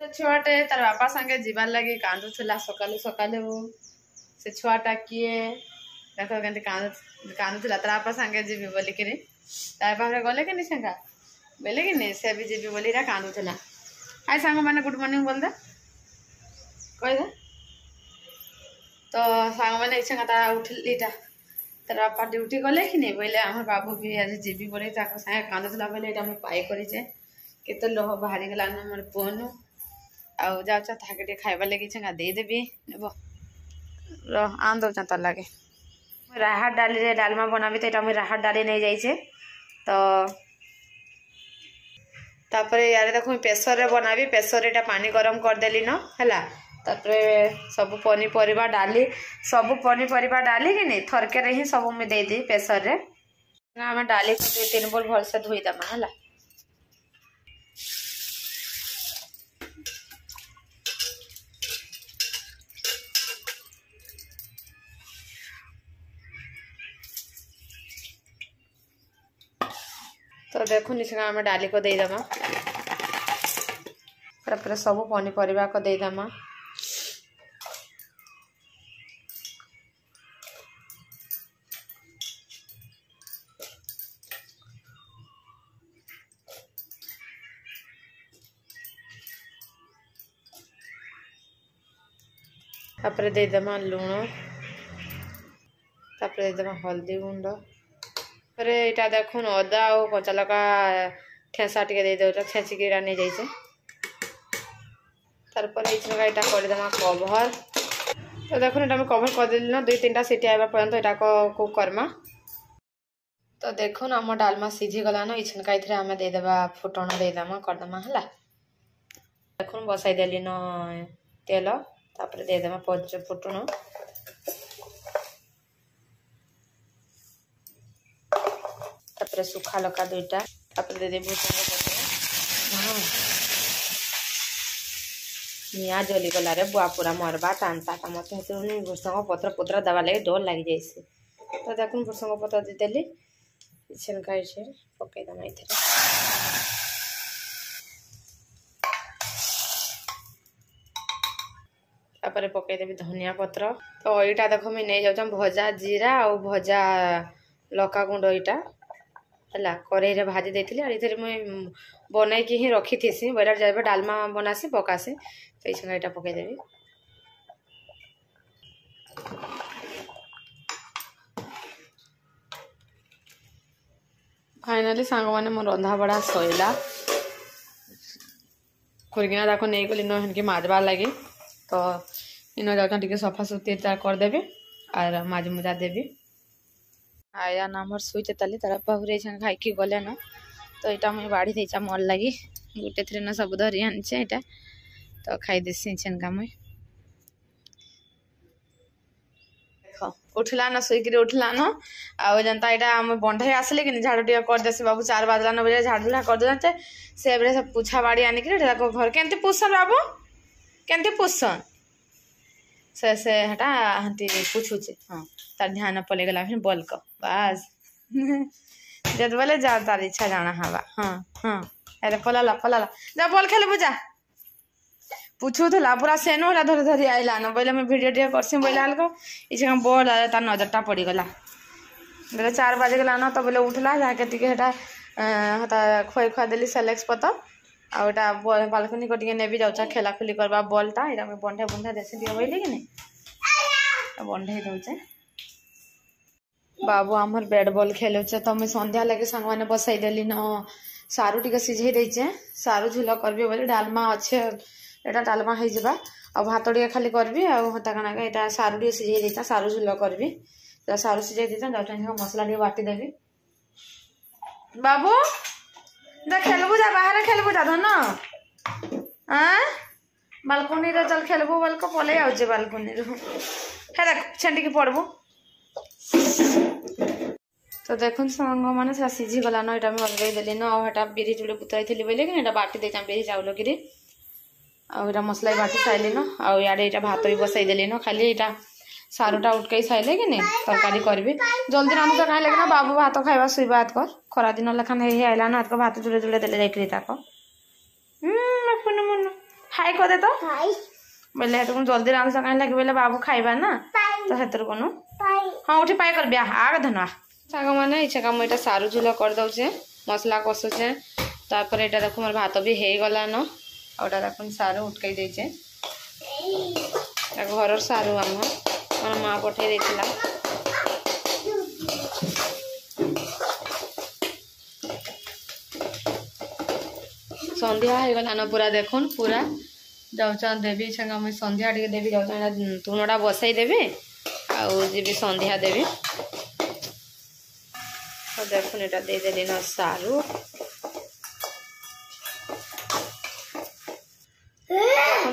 छुआटे तार बापा संगे जीवार लगी कांदुला सकालू सकालू से छुआटा किए देख के कांदुला तार बापा संगे जीवी बोलिक तार पाखे गले कि सेंगा बेले कि से भी जीवी बोली कांदुला हाय सांग मैंने गुड मॉर्निंग बोल दे कह दे तो सांग मैंने इच्छा उठलीटा तार बापा ड्यूटी गले कि नहीं बोले आम बाबू भी आज जीवी बोले सागे कांदुला बोले ये पाई करे केते लोह बाहरी गलान मोर पुहनु आउ जाऊँ ताके खाइबा लगी छेगा देदेवी नेब आन दौच तार लगे राहर डाली रे डालमा बनाबी तो यहाँ मुझे राहर डाली नहीं जाइए तो तापर यार देखो प्रेसर रे बनाबी प्रेसर रे पानी गरम करदेली न है तापर सब पनीपरिया डाली सब पनीपरिया डाली कि नहीं थरके रे ही सब मुझे देदी प्रेसर रे आम डाली 2-3 बोल भलसे धोईदेमा है तो देखो निश्चित आम डाली को देदेमा पूरा सब पनीपरिया को देदेमा तापर देदेमा लुण तापर देदेमा हल्दी गुंड फिर यहाँ देखुन अदा और कचा लका ठेसा टे दे दे छेचिक नहीं जाइए तारपर यहाँ करदेमा कभर तो देखुन ये कभर करदेली ना 2-3टा सीटी आवा पर्यंत यहाँ कुक करमा तो देखुन आम डालमा सीझी गला ना इछनका इथरे आम देदेबा फुटण देदेमा करदेमा है देखुन बसाई देली न तेल तापर देदेमा पच फुटण तापर सुखा लका 2टा तापर दे भूसंग पत्र निया जली गला रे बुआ पूरा मरबा टानता मत भूसंग पत्र पुत्र दबा लगे डर लगी जाइए तो देख भूसंग पत्र देदेली छेनका पकईदेमा ये तापर पकईदेवी धनिया पत्र तो यहाँ देख मुझे नहीं जाऊँ भजा जीरा और भजा लका गुंड यहाँ है कड़े भाजी देती और ये मुझे बनई कि रखी थी बोला जब डालमा बनासी पकासी तो ये यहाँ पकईदेवी फाइनाली सांग मैंने मोर रंधा बड़ा सैला खुरगिना ताको नहीं गली न माजबार लगी तो इन जाऊँ सफा सुती करदेवी और माज मुजा देवी आया ना मोर सुईचे ताली तार पाहुरे खाई गले न तो यहाँ मुझे बाढ़ी देचा मोर लगी गोटे थ्रे न सब धरी आनीचे यहाँ तो खाई देसी छेनका मुई उठला न शुईक उठला न आउ जनता यहाँ आम बंधे आसले कि झाड़ू टे करदेसी बाबू 4 बाजला न बजे झाड़ू ढा करदे से पूछा बाड़ी आनिक घर केमती पुछन बाबू केमती पुछन से हटा हंती पूछुचे हाँ तार ध्यान पले गला फिर बल को बस जब बोले जा तार इच्छा जाना हवा हाँ हाँ अरे पलाला पलाला जा बल खेल बुझा पूछूला पूरा सेनो होला धरी धरी आइला न बोले मैं वीडियो टे करसी बोले हल्को इसे बल तार नजरटा पड़गला बोले 4 बजे गला न तो बोले उठला जाके हता खुआ खुआ देली सेलेक्स पतर आटा बालकनी को टे नेबी जाऊँ खेला खुली करवा बॉलटा यहाँ मैं बंधे बुंधे देसी दिए बोली कि नहीं बंधे दौचे बाबू आमर बैट बॉल खेलुचे तो मुझे संध्या लगे सांग मैंने बसई देली न सारू टे सिझे देचे सारू झुल करबी बोले डालमा अच्छे यहाँ डालमा हो जा आ भात टे खाली करबी आता कण यहाँ सारू टे सिझे देता सारू झुल करबी तो सारू सिझे देता जाऊँ मसला टे बाटी देवी बाबू जा खेलबू जा बाहर खेलबू जा धन बालकोनी रे चल खेलबू बोल को पलि आउचे बालकोनी रू है देख छेंटी की पड़बू तो देखुन सांग मैंने सीझी गला न यहाँ अलगई देली न आटा बिरी जुड़े बुतई थी बोले कि बाटी देता बिरी चाउल गिरी आटा मसला बाटी साइली न आड़े यहाँ भात भी बसई देली न खाली यहाँ सारूटा उठकई साइले कि नहीं तरकारी करी जल्दी रांधु तो कहीं लगे बाबू भात खावा शुवा हाथ कर खरा दिन लेखान आइला ना हाथ को भात जुड़े जुड़े देले जाकर मन हाई कर दे तो बोले तुम जल्दी रांध कहीं लगे बोले बाबू खाइबा ना तो हेतर कोनु हाँ उठी पाई कर बिया आग धना साग माने इच्छा का मुझे सारू झोल कर दउछे मसला कसुचे तापर एटा देखो मोर भात भी हे गला न ओटा देखो सारू उठकई देछे घर सारू आम माँ पठे देथिला संध्या हो गला न पूरा देखुन पूरा जाऊँ देवी छा मुझे संध्या टे देवी जाऊँ तुणटा बसई देवी आउ जी संध्या देवी तो देखुन एटा देदेली न सारू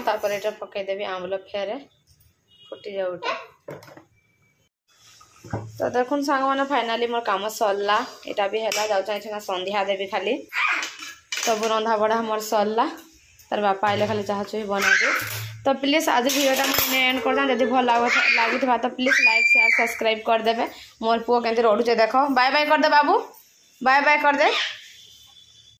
तापर एटा पकईदेवी आंवल फेरे फुटी जाऊटा तो देखुन सांग मैंने फाइनाली मोर काम सरला एटा भी है जाऊँ संध्या देवी खाली सब रंधा बढ़ा मोर सरला तार बापा आइले खाली चाह चुही बना दे तो प्लीज आज वीडियोटा मुझे एंड कर दें जब भल लगी तो प्लीज लाइक शेयर सब्सक्राइब कर देवे मोर पुओ केमती रोडुचे देख बाय बाय कर दे बाबू बाय बाय कर दे।